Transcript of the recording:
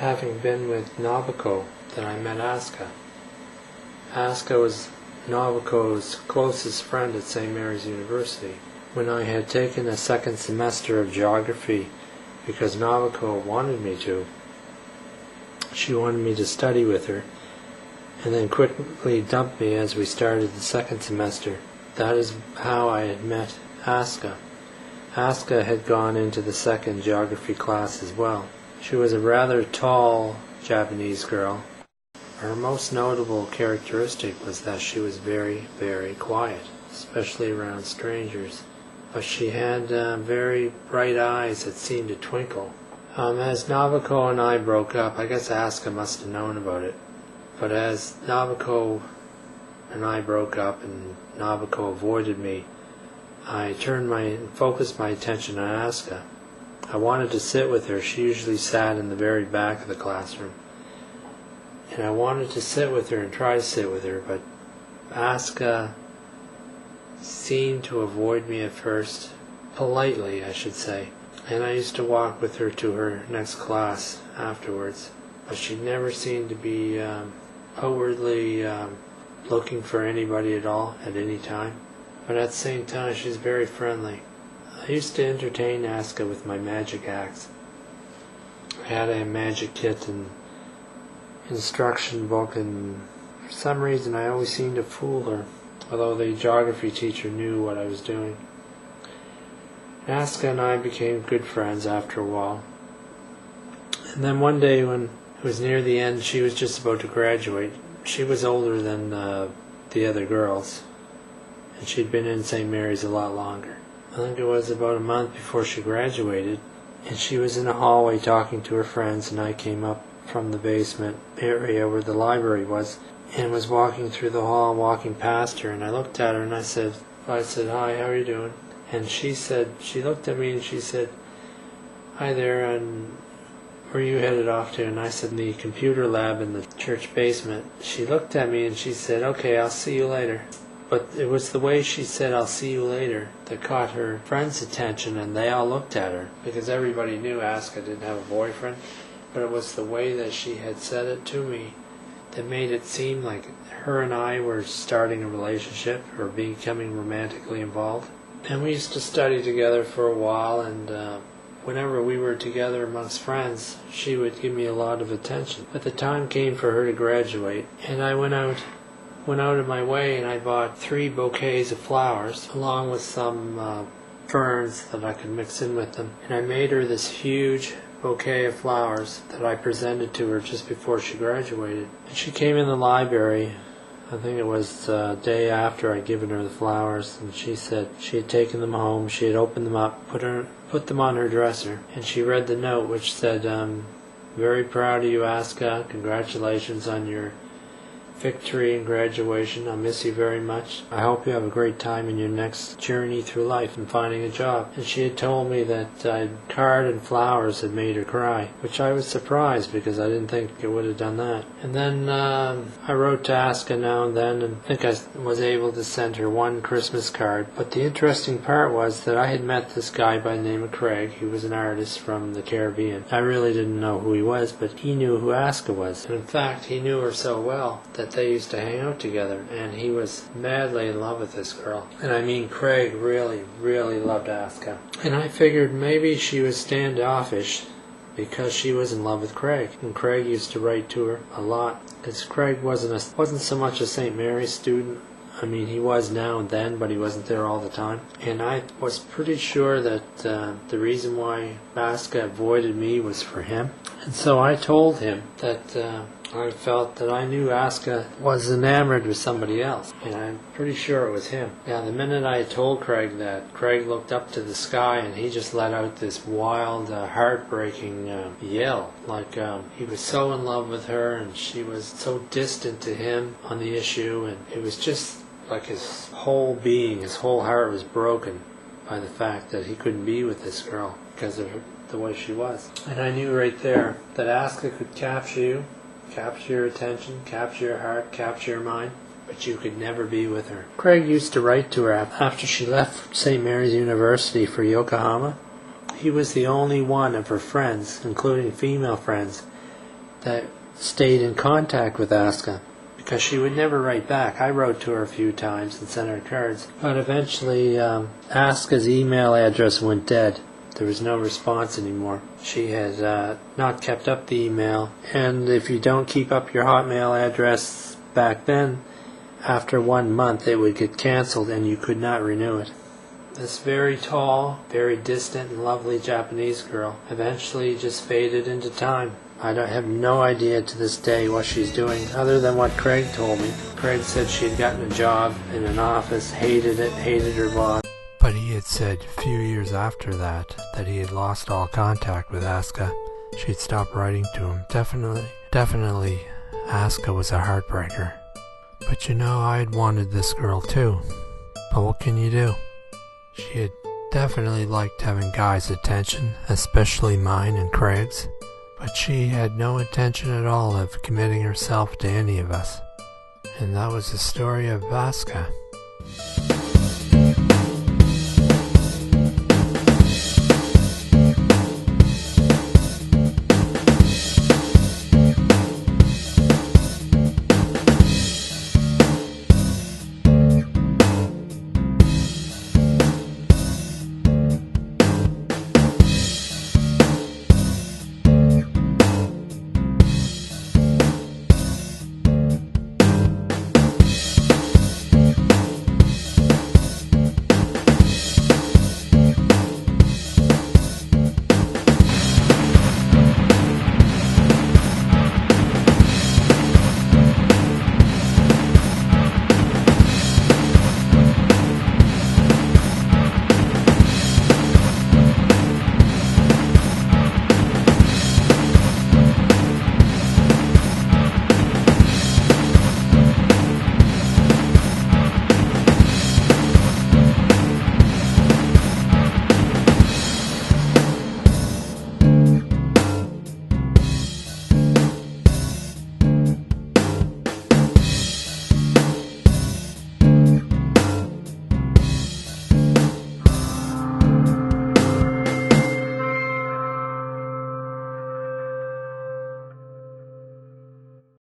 having been with Nobuko that I met Asuka. Asuka was Nobuko's closest friend at St. Mary's University. When I had taken a second semester of geography because Nobuko wanted me to, she wanted me to study with her, and then quickly dumped me as we started the second semester. That is how I had met Asuka. Asuka had gone into the second geography class as well. She was a rather tall Japanese girl. Her most notable characteristic was that she was very, very quiet, especially around strangers. But she had very bright eyes that seemed to twinkle. As Nobuko and I broke up, I guess Asuka must have known about it. But as Nobuko and I broke up and Nobuko avoided me, I focused my attention on Asuka. I wanted to sit with her. She usually sat in the very back of the classroom. And I wanted to sit with her and try to sit with her, but Asuka seemed to avoid me at first, politely I should say, and I used to walk with her to her next class afterwards, but she never seemed to be outwardly looking for anybody at all at any time, but at the same time she's very friendly. I used to entertain Asuka with my magic acts. I had a magic kit and instruction book, and for some reason I always seemed to fool her, although the geography teacher knew what I was doing. Asuka and I became good friends after a while. And then one day when it was near the end, she was just about to graduate. She was older than the other girls, and she'd been in St. Mary's a lot longer. I think it was about a month before she graduated, and she was in a hallway talking to her friends, and I came up from the basement area where the library was, and was walking through the hall, walking past her, and I looked at her and I said, "Hi, how are you doing?" And she looked at me and she said, "Hi there, and where are you headed off to?" And I said, "The computer lab in the church basement." She looked at me and she said, "Okay, I'll see you later." But it was the way she said, "I'll see you later," that caught her friends' attention, and they all looked at her, because everybody knew Asuka didn't have a boyfriend, but it was the way that she had said it to me that made it seem like her and I were starting a relationship or becoming romantically involved. And we used to study together for a while, and whenever we were together amongst friends, she would give me a lot of attention. But the time came for her to graduate, and I went out of my way and I bought 3 bouquets of flowers, along with some ferns that I could mix in with them. And I made her this huge bouquet of flowers that I presented to her just before she graduated. And she came in the library, I think it was the day after I'd given her the flowers, and she said she had taken them home, she had opened them up, put them on her dresser, and she read the note which said, "Very proud of you, Asuka. Congratulations on your victory and graduation. I miss you very much. I hope you have a great time in your next journey through life and finding a job." And she had told me that a card and flowers had made her cry, which I was surprised because I didn't think it would have done that. And then I wrote to Asuka now and then, and I think I was able to send her 1 Christmas card. But the interesting part was that I had met this guy by the name of Craig. He was an artist from the Caribbean. I really didn't know who he was, but he knew who Asuka was. And in fact, he knew her so well that they used to hang out together, and he was madly in love with this girl. And I mean, Craig really, really loved Asuka. And I figured maybe she was standoffish because she was in love with Craig, and Craig used to write to her a lot, because Craig wasn't so much a St. Mary's student. I mean, he was now and then, but he wasn't there all the time. And I was pretty sure that the reason why Asuka avoided me was for him. And so I told him that I felt that I knew Asuka was enamored with somebody else, and I'm pretty sure it was him. Now, the minute I told Craig that, Craig looked up to the sky and he just let out this wild, heartbreaking yell. Like he was so in love with her, and she was so distant to him on the issue, and it was just like his whole being, his whole heart was broken by the fact that he couldn't be with this girl because of the way she was. And I knew right there that Asuka could capture you, capture your attention, capture your heart, capture your mind, but you could never be with her. Craig used to write to her after she left St. Mary's University for Yokohama. He was the only one of her friends, including female friends, that stayed in contact with Asuka, because she would never write back. I wrote to her a few times and sent her cards, but eventually Asuka's email address went dead. There was no response anymore. She had not kept up the email, and if you don't keep up your Hotmail address back then, after 1 month it would get cancelled and you could not renew it. This very tall, very distant and lovely Japanese girl eventually just faded into time. I have no idea to this day what she's doing, other than what Craig told me. Craig said she had gotten a job in an office, hated it, hated her boss. But he had said a few years after that he had lost all contact with Asuka. She'd stopped writing to him. Definitely, Asuka was a heartbreaker. But I had wanted this girl too. But what can you do? She had definitely liked having guys' attention, especially mine and Craig's. But she had no intention at all of committing herself to any of us. And that was the story of Asuka.